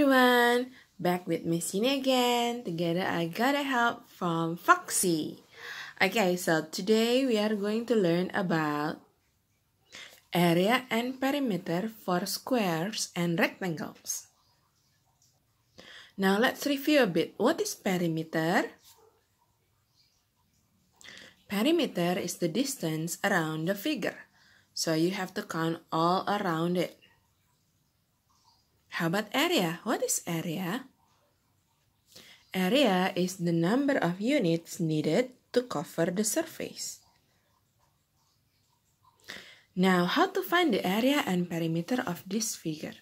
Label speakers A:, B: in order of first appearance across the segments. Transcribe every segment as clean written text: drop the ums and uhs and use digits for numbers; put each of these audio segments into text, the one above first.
A: everyone, back with Miss Cine again. Together I got a help from Foxy. Okay, so today we are going to learn about area and perimeter for squares and rectangles. Now let's review a bit. What is perimeter? Perimeter is the distance around the figure, so you have to count all around it. How about area? What is area? Area is the number of units needed to cover the surface. Now, how to find the area and perimeter of this figure?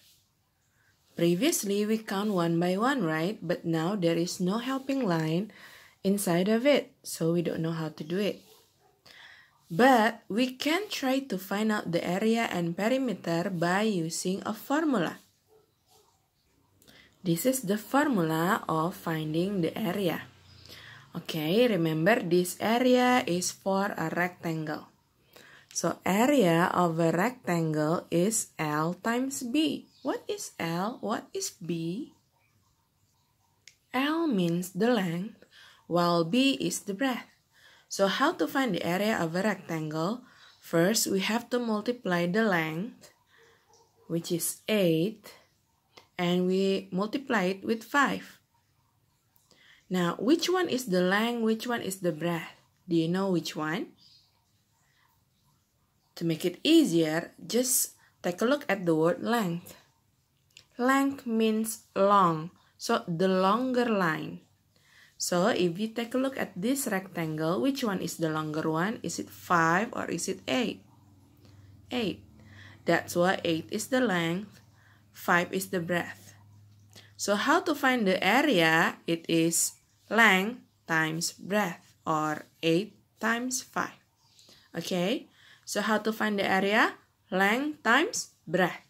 A: Previously, we count one by one, right? But now there is no helping line inside of it, so we don't know how to do it. But we can try to find out the area and perimeter by using a formula. This is the formula of finding the area. Okay, remember this area is for a rectangle. So area of a rectangle is L times B. What is L? What is B? L means the length, while B is the breadth. So how to find the area of a rectangle? First, we have to multiply the length, which is 8. And we multiply it with 5. Now, which one is the length, which one is the breadth? Do you know which one? To make it easier, just take a look at the word length. Length means long, so the longer line. So, if you take a look at this rectangle, which one is the longer one? Is it 5 or is it 8? 8. That's why 8 is the length. 5 is the breadth. So how to find the area? It is length times breadth, or 8 times 5. Okay, so how to find the area? Length times breadth.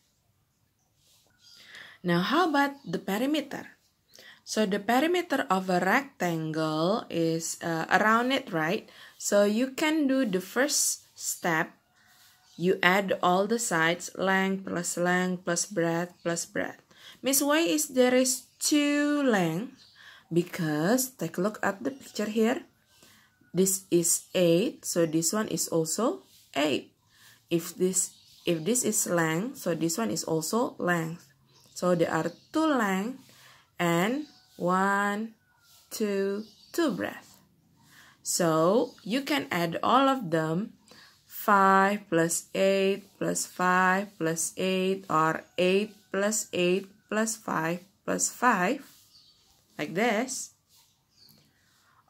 A: Now how about the perimeter? So the perimeter of a rectangle is around it, right? So you can do the first step. You add all the sides, length plus breadth plus breadth. Miss, why is there is 2 length? Because take a look at the picture here. This is 8, so this one is also 8. If this is length, so this one is also length. So there are 2 length and 1, 2 breadth. So you can add all of them. 5 plus 8 plus 5 plus 8, or 8 plus 8 plus 5 plus 5, like this.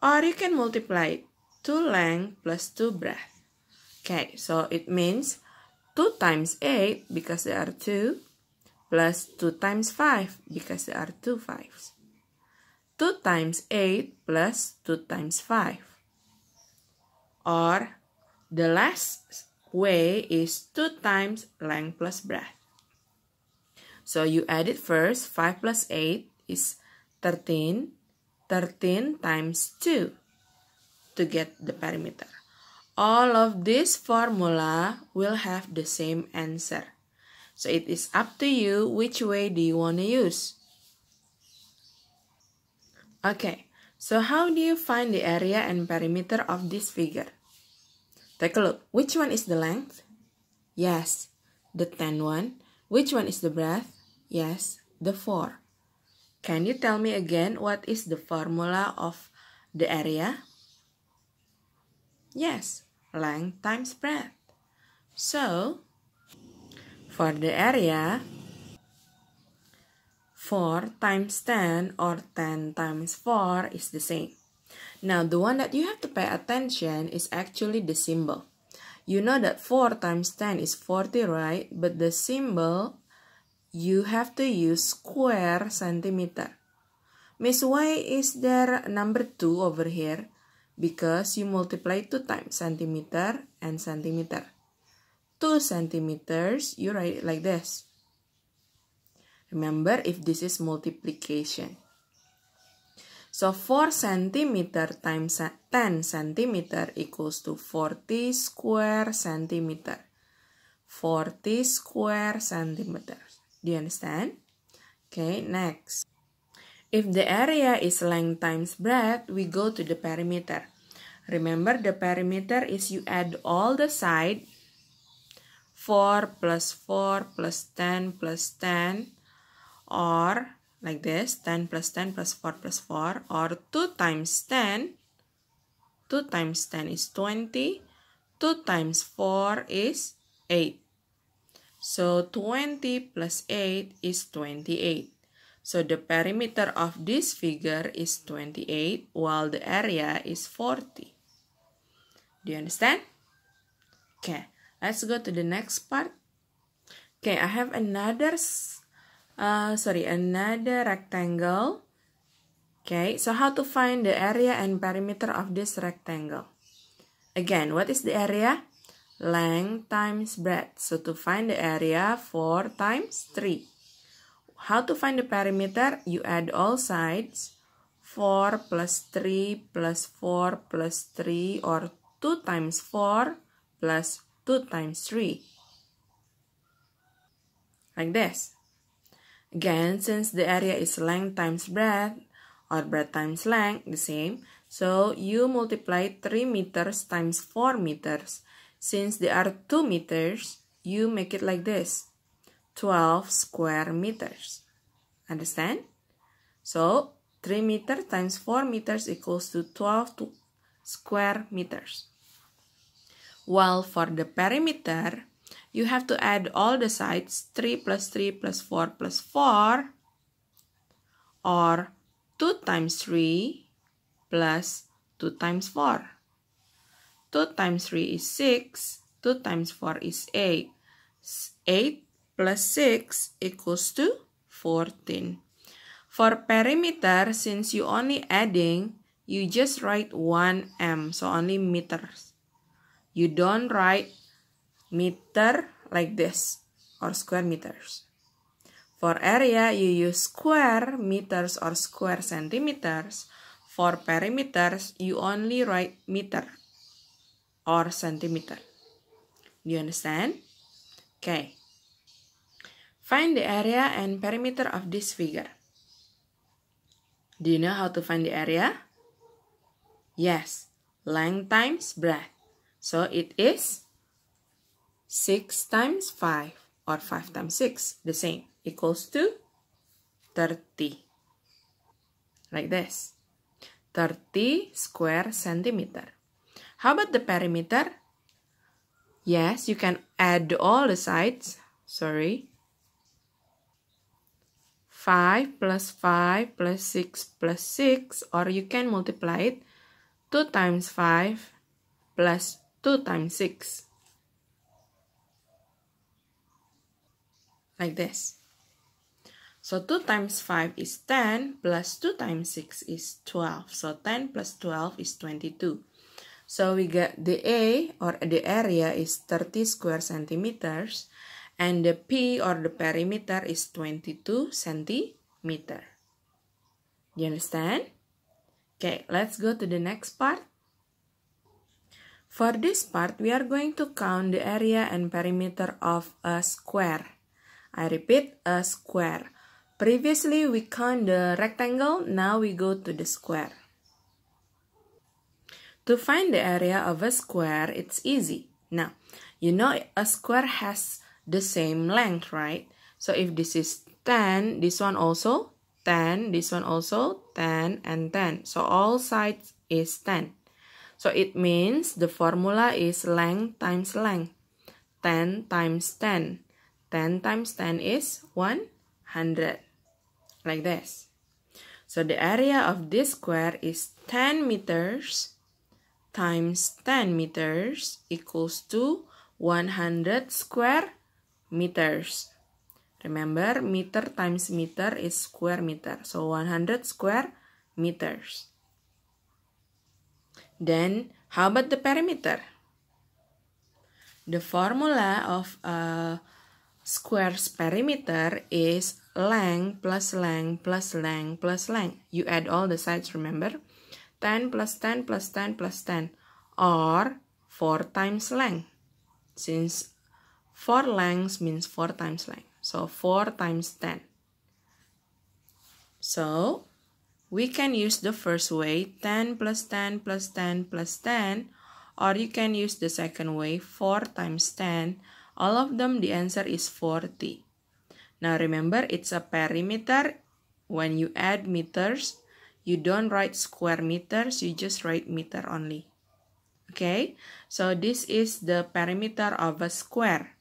A: Or you can multiply it, 2 length plus 2 breadth. Okay, so it means 2 times 8, because there are 2, plus 2 times 5, because there are 2 5s. 2 times 8 plus 2 times 5. Or the last way is 2 times length plus breadth. So you add it first. 5 plus 8 is 13. 13 times 2 to get the perimeter. All of this formula will have the same answer. So it is up to you which way do you want to use. Okay, so how do you find the area and perimeter of this figure? Take a look. Which one is the length? Yes, the 10 one. Which one is the breadth? Yes, the 4. Can you tell me again what is the formula of the area? Yes, length times breadth. So, for the area, 4 times 10 or 10 times 4 is the same. Now, the one that you have to pay attention is actually the symbol. You know that 4 times 10 is 40, right? But the symbol, you have to use square centimeter. Miss, why is there number 2 over here? Because you multiply 2 times centimeter and centimeter. 2 centimeters, you write it like this. Remember, if this is multiplication. So 4 centimeter times 10 centimeter equals to 40 square centimeter. 40 square centimeters. Do you understand? Okay, next. If the area is length times breadth, we go to the perimeter. Remember, the perimeter is you add all the side, 4 plus 4 plus 10 plus 10, or like this, 10 plus 10 plus 4 plus 4, or 2 times 10. 2 times 10 is 20. 2 times 4 is 8. So 20 plus 8 is 28. So the perimeter of this figure is 28 while the area is 40. Do you understand? Okay, let's go to the next part. Okay, I have another rectangle. Okay, so how to find the area and perimeter of this rectangle? Again, what is the area? Length times breadth. So to find the area, 4 times 3. How to find the perimeter? You add all sides. 4 plus 3 plus 4 plus 3, or 2 times 4 plus 2 times 3. Like this. Again, since the area is length times breadth, or breadth times length, the same. So you multiply 3 meters times 4 meters. Since there are 2 meters, you make it like this. 12 square meters. Understand? So 3 meters times 4 meters equals to 12 square meters. While for the perimeter, you have to add all the sides, 3 plus 3 plus 4 plus 4, or 2 times 3 plus 2 times 4. 2 times 3 is 6. 2 times 4 is 8. 8 plus 6 equals to 14. For perimeter, since you only adding, you just write 1 m, so only meters. You don't write meter like this, or square meters. For area, you use square meters or square centimeters. For perimeters, you only write meter or centimeter. Do you understand? Okay. Find the area and perimeter of this figure. Do you know how to find the area? Yes. Length times breadth. So it is 6 times 5 or 5 times 6, the same, equals to 30. Like this. 30 square centimeter. How about the perimeter? Yes, you can add all the sides. 5 plus 5 plus 6 plus 6, or you can multiply it. 2 times 5 plus 2 times 6. Like this. So 2 times 5 is 10 plus 2 times 6 is 12. So 10 plus 12 is 22. So we get the A, or the area, is 30 square centimeters, and the P, or the perimeter, is 22 centimeter. You understand? Okay, let's go to the next part. For this part, we are going to count the area and perimeter of a square. I repeat, a square. Previously, we count the rectangle, now we go to the square. To find the area of a square, it's easy. Now, you know a square has the same length, right? So if this is 10, this one also 10, this one also 10, and 10. So all sides is 10. So it means the formula is length times length. 10 times 10. 10 times 10 is 100. Like this. So the area of this square is 10 meters times 10 meters equals to 100 square meters. Remember, meter times meter is square meter. So 100 square meters. Then, how about the perimeter? The formula of a square's perimeter is length plus length plus length plus length. You add all the sides, remember? 10 plus 10 plus 10 plus 10, or 4 times length. Since 4 lengths means 4 times length. So 4 times 10. So, we can use the first way, 10 plus 10 plus 10 plus 10, or you can use the second way, 4 times 10. All of them, the answer is 40. Now remember, it's a perimeter. When you add meters, you don't write square meters, you just write meter only. Okay, so this is the perimeter of a square.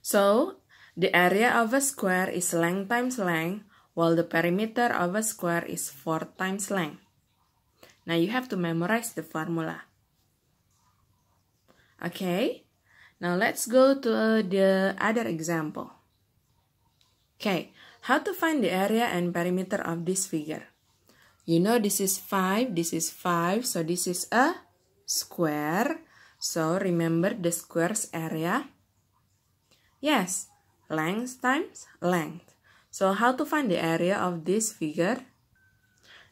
A: So, the area of a square is length times length, while the perimeter of a square is 4 times length. Now you have to memorize the formula. Okay, now let's go to the other example. Okay, how to find the area and perimeter of this figure? You know this is 5, so this is a square. So remember the square's area? Yes, length times length. So how to find the area of this figure?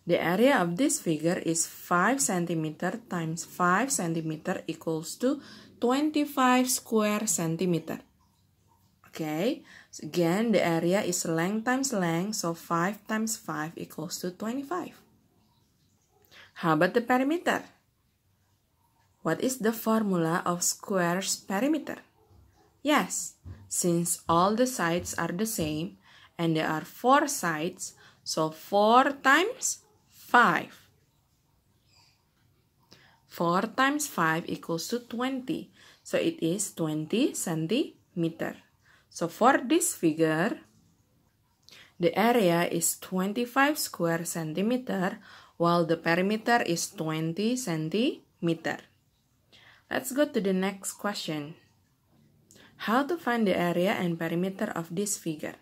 A: The area of this figure is 5 centimeter times 5 centimeter equals to 25 square centimeter. Okay, so again the area is length times length, so 5 times 5 equals to 25. How about the perimeter? What is the formula of square's perimeter? Yes, since all the sides are the same and there are 4 sides, so 4 times 5. 4 times 5 equals to 20. So it is 20 centimeter. So for this figure, the area is 25 square centimeter while the perimeter is 20 centimeter. Let's go to the next question. How to find the area and perimeter of this figure?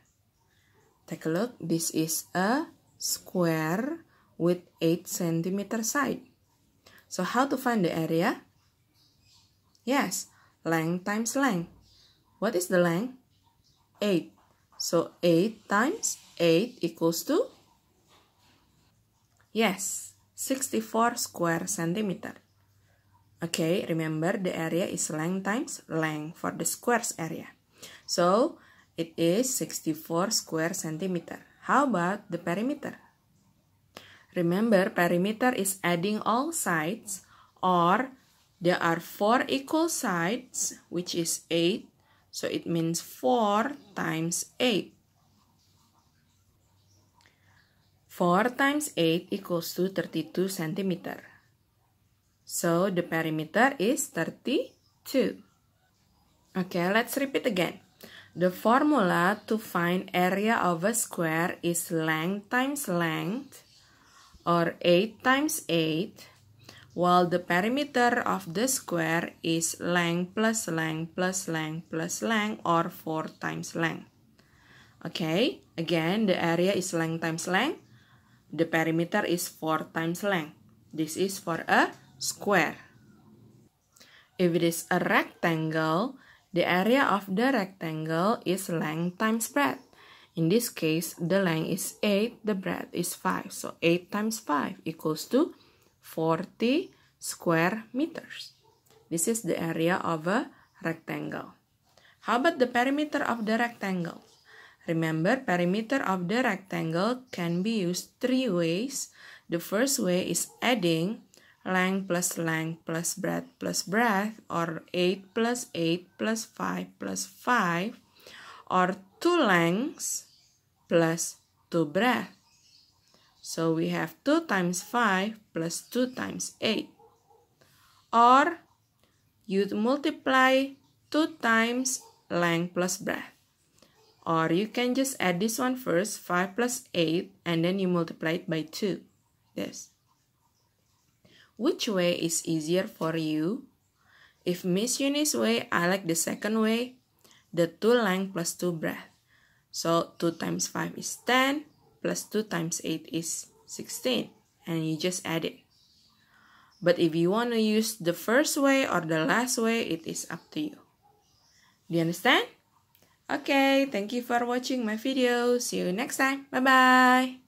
A: Take a look. This is a square with 8 centimeter side. So how to find the area? Yes, length times length. What is the length? 8. So 8 times 8 equals to? Yes, 64 square centimeter. Okay, remember the area is length times length for the square's area. So it is 64 square centimeter. How about the perimeter? Remember, perimeter is adding all sides, or there are 4 equal sides, which is 8. So it means 4 times 8. 4 times 8 equals to 32 centimeter. So the perimeter is 32. Okay, let's repeat again. The formula to find area of a square is length times length, or 8 times 8, while the perimeter of the square is length plus length plus length plus length, or 4 times length. Okay, again the area is length times length. The perimeter is 4 times length. This is for a square. If it is a rectangle, the area of the rectangle is length times breadth. In this case, the length is 8, the breadth is 5. So 8 times 5 equals to 40 square meters. This is the area of a rectangle. How about the perimeter of the rectangle? Remember, perimeter of the rectangle can be used 3 ways. The first way is adding length plus breadth, or 8 plus 8 plus 5 plus 5, or 2 lengths plus 2 breadth. So we have 2 times 5 plus 2 times 8. Or you multiply 2 times length plus breadth. Or you can just add this one first, 5 plus 8, and then you multiply it by 2. Yes. Which way is easier for you? If Miss Eunice's way, I like the second way, the 2 length plus 2 breadth. So 2 times 5 is 10, plus 2 times 8 is 16, and you just add it. But if you want to use the first way or the last way, it is up to you. Do you understand? Okay, thank you for watching my video. See you next time. Bye-bye.